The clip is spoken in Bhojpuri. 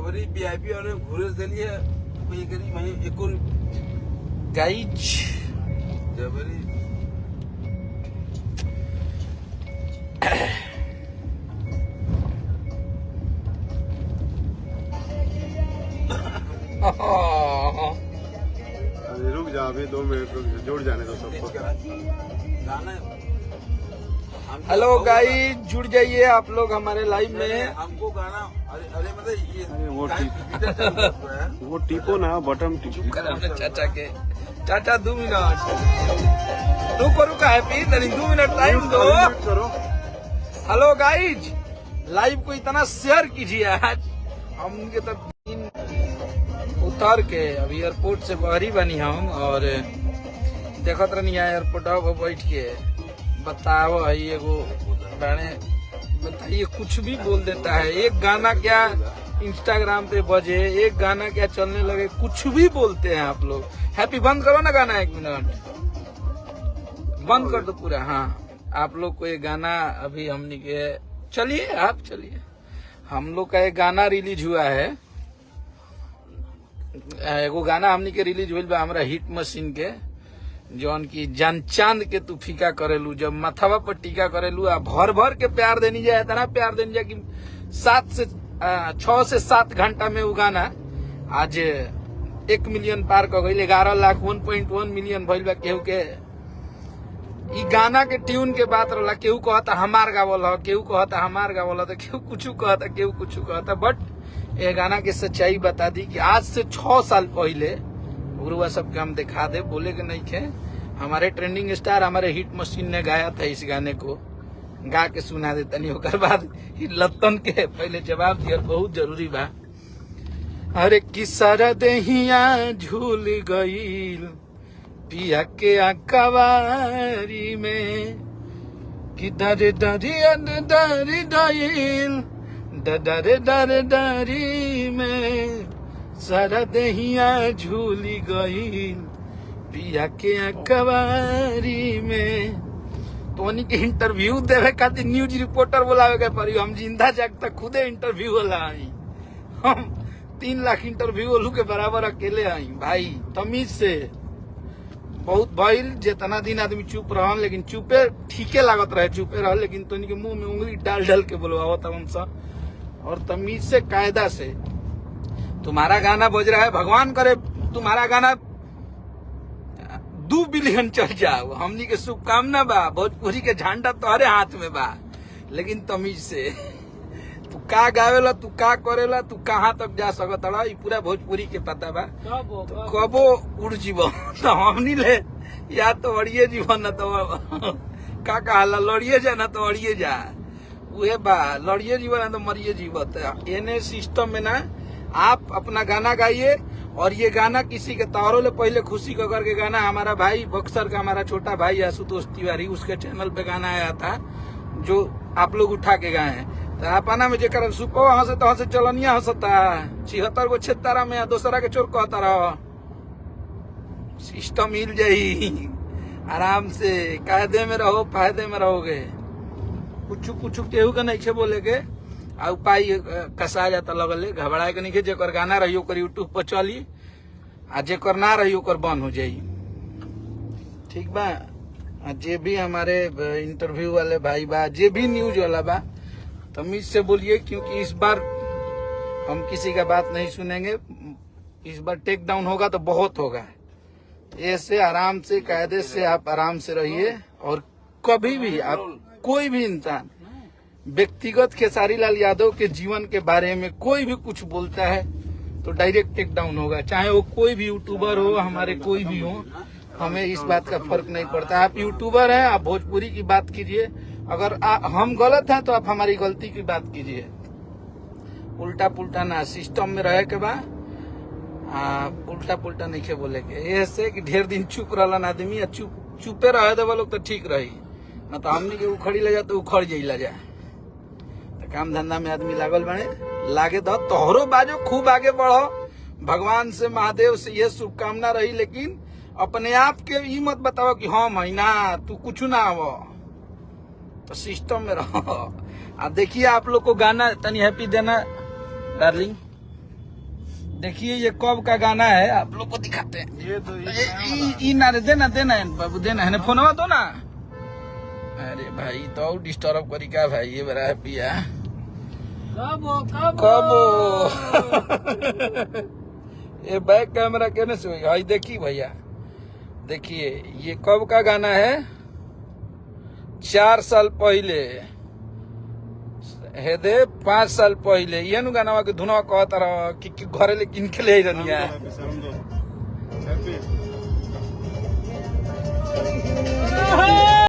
जबरी वीआईपी और घूरे दिली है ये करी भाई एक और गाइज जबरी रुक जा अभी 2 मिनट रुक जा, जुड़ जाने दो सबको। हेलो गाइस, जुड़ जाइए आप लोग हमारे लाइव में। हमको गाना अरे मतलब ये वो टिपो ना बटन टिपो। चाचा के चाचा 2 मिनट रुको हैप्पी 2 मिनट टाइम दो। करो। हेलो गाइज, लाइव को इतना शेयर कीजिए। आज हम उनके तब उतर के अभी एयरपोर्ट से बाहरी बनी हम और देखत रहनी एयरपोर्ट पर बैठ के बताओ है एगो गाने बताइए कुछ भी बोल देता है। एक गाना क्या इंस्टाग्राम पे बजे, एक गाना क्या चलने लगे, कुछ भी बोलते हैं आप लोग। हैप्पी बंद करो ना गाना, 1 मिनट बंद कर दो पूरा। हाँ, आप लोग को ये गाना अभी हमने के चलिए आप चलिए, हम लोग का एक गाना रिलीज हुआ है। एगो गाना हमनी के रिलीज हुई बा हमारा हिट मशीन के, जौन की जान चांद के तू फीका करेलू, जब माथावा पर टीका करेलू आ भर भर के प्यार देनी जाए, इतना प्यार देनी जाए कि 6 से 7 घंटा में वो गाना आज 1 मिलियन पार कर गई। 11 लाख 1.1 मिलियन भइल बा। केहू के ई गाना के ट्यून के बात रहला, केहू कहता हमार गावल ह, केहू कहता हमार गावल ह, तो केहू कुछ कहता, केहू कुछ कहता। बट ये गाना की सच्चाई बता दी कि आज से 6 साल पहले गुरुआ सबके हम दिखा दे, बोले के नहीं थे। हमारे ट्रेंडिंग स्टार हमारे हिट मशीन ने गाया था इस गाने को, गा के सुना देता नहीं। होकर बाद लत्तन के पहले जवाब दिया बहुत जरूरी बा। अरे किसर दहिया झूल गईल पिया के अकवारी में, कि डरे डरिया डरी डईल डरे डरे डरी में, सारा दहिया झूली गई पिया के अकवारी में। तो उन्हीं के इंटरव्यू देवे खातिर न्यूज रिपोर्टर बुलावे के पड़ी। हम जिंदा जागता खुदे इंटरव्यू होला आई, हम 3 लाख इंटरव्यू ओलू के बराबर अकेले आई भाई। तमीज से बहुत भइल, जितना दिन आदमी चुप रह, लेकिन चुपे ठीके लागत रहे, चुपे रह, लेकिन तो इनके मुंह में उंगली डाल डाल के बुलवावत हम सब। और तमीज से कायदा से तुम्हारा गाना बज रहा है, भगवान करे तुम्हारा गाना 2 बिलियन चल जाओ, हमनी के शुभकामना बा। भोजपुरी के झंडा तुम्हारे हाथ में बा, लेकिन तमीज से तू का गावेला, तू का करेला, तू कहाँ तक जा सकत है, ये पूरा भोजपुरी के पता बा। तो कबो उड़ जीव तो हमनी ले, या तो अड़िए जीव न तो का कहला लड़िए जा, न तो अड़िए जा। उहे बा, लड़िए जीव न तो मरिए जीवत। एने सिस्टम में ना आप अपना गाना गाइए। और ये गाना किसी के तारों ले पहले खुशी का करके गाना हमारा भाई बक्सर का, हमारा छोटा भाई आशुतोष तिवारी, उसके चैनल पे गाना आया था जो आप लोग उठा के गाए हैं। तो आपना में जेकर सुपो हंसे तो हंसे चलनिया हंसता 76 गो छेतारा में दोसरा के चोर कहता रहो। सिस्टम हिल जाई, आराम से कायदे में रहो, फायदे में रहोगे। कुछ कुछ केहू के नहीं बोले के आ उपाय कसा जाता लगल, घबराए के नहीं। जेकर गाना रही ओकर यूट्यूब पर चली, आ जेकर ना रही ओकर बंद हो जाई। ठीक बा। जे भी हमारे इंटरव्यू वाले भाई बा, जे भी न्यूज वाला बा, तमीज से बोलिए, क्योंकि इस बार हम किसी का बात नहीं सुनेंगे। इस बार टेक डाउन होगा तो बहुत होगा। ऐसे आराम से कायदे से आप आराम से रहिए। और कभी भी आप कोई भी इंसान व्यक्तिगत खेसारी लाल यादव के जीवन के बारे में कोई भी कुछ बोलता है तो डायरेक्ट टेक डाउन होगा, चाहे वो कोई भी यूट्यूबर हो, हमारे कोई भी हो, हमें इस बात का फर्क नहीं पड़ता। आप यूट्यूबर हैं, आप भोजपुरी की बात कीजिए। अगर हम गलत हैं तो आप हमारी गलती की बात कीजिए, उल्टा पुल्टा ना। सिस्टम में रहे के बाद उल्टा पुल्टा नहीं के बोले के। ऐसे कि ढेर दिन चुप रहलन आदमी, चुपे रहे दे लोग तो ठीक रही, न तो हमनी के उखड़ी ले जा तो उखड़ जाइला जा। तो काम धंधा में आदमी लागल बने, लागे दो तोहरो बाजो, खूब आगे बढ़ो। भगवान से, महादेव से ये शुभकामना रही। लेकिन अपने आप के ये मत बताओ कि हम है ना, तू कुछ ना हो। तो सिस्टम में रहो। देखिए आप लोग को गाना तनी हैप्पी देना डार्लिंग। देखिए ये कब का गाना है, आप लोग को दिखाते हैं। ये तो ई ना रे, देना देना है बाबू, देना है ना, फोनवा दो ना। अरे भाई तो डिस्टर्ब करी का भाई, ये बड़ा पिया कब ये बैक कैमरा कहने से हुई भाई। देखिए भैया, देखिए ये कब का गाना है, 4 साल पहले हे दे, 5 साल पहले ये नु गाना के धुनवा कहता रह कि घरे ले किन के ले रनिया। हैप्पी